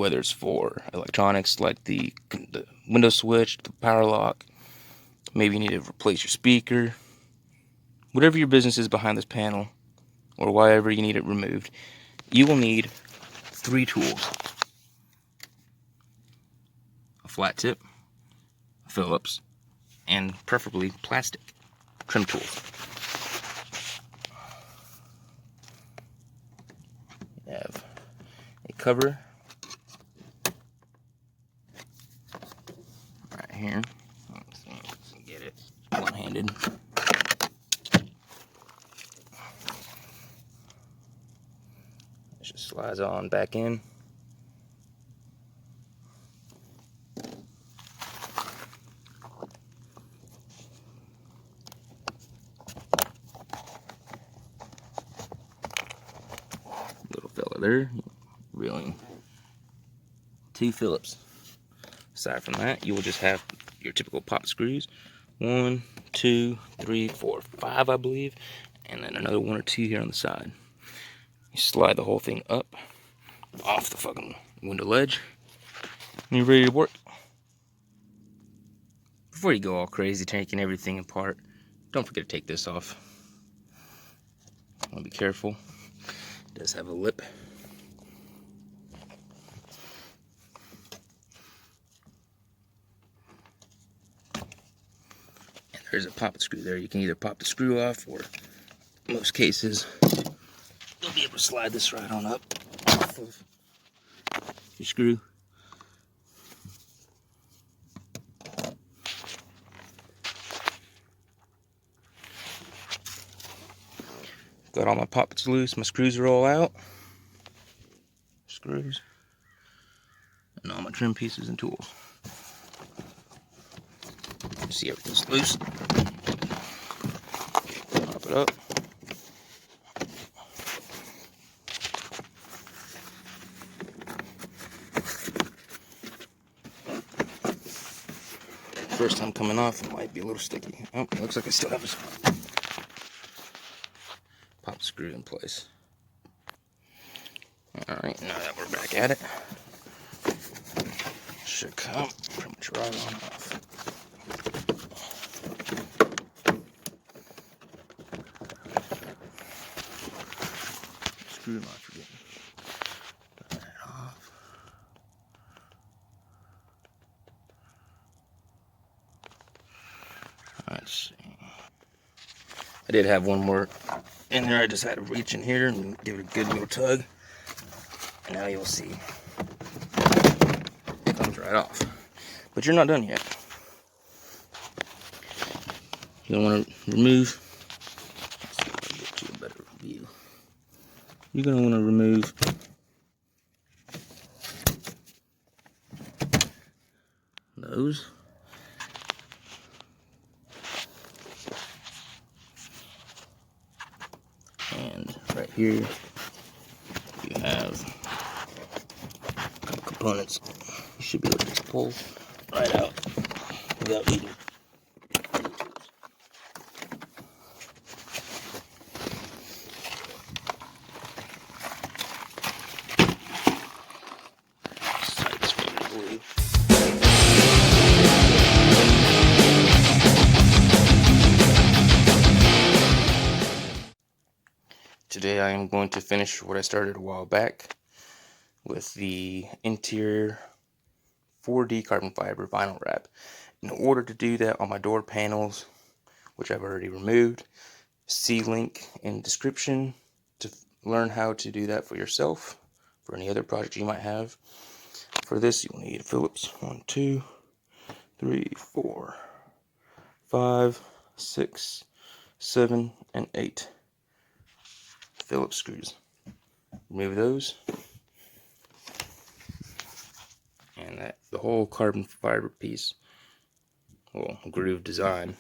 whether it's for electronics like the window switch, the power lock, maybe you need to replace your speaker, whatever your business is behind this panel, or whatever you need it removed, you will need 3 tools: a flat tip, a Phillips, and preferably plastic trim tools. You have a cover right here. Let's see if I can get it one-handed. It just slides on back in. Little fella there, reeling 2 Phillips. Aside from that, you will just have your typical pop screws. 1, 2, 3, 4, 5, I believe, and then another 1 or 2 here on the side. You slide the whole thing up off the fucking window ledge, and you're ready to work. Before you go all crazy taking everything apart, don't forget to take this off. I want to be careful. It does have a lip. And there's a pop screw there. You can either pop the screw off, or in most cases, you'll be able to slide this right on up off of your screw. Got all my poppets loose, my screws are all out. Screws. And all my trim pieces and tools. See, everything's loose. Pop it up. First time coming off, it might be a little sticky. Oh, it looks like I still have a pop screw in place. Alright, now that we're back at it, should come pretty much right on off. Screw not forgetting. Turn that off. Let's see. I did have one more in there. I just had to reach in here and give it a good little tug. And now you'll see it comes right off. But you're not done yet. You're going to want to remove. Let's see if I can get you a better view. You're going to want to remove those. And right here, you have a couple components. You should be able to just pull right out without needing. Today I am going to finish what I started a while back with the interior 4D carbon fiber vinyl wrap. In order to do that on my door panels, which I've already removed, see link in the description to learn how to do that for yourself, for any other project you might have. For this, you'll need Phillips 1, 2, 3, 4, 5, 6, 7, and 8 Phillips screws. Remove those, and the whole carbon fiber piece will groove design.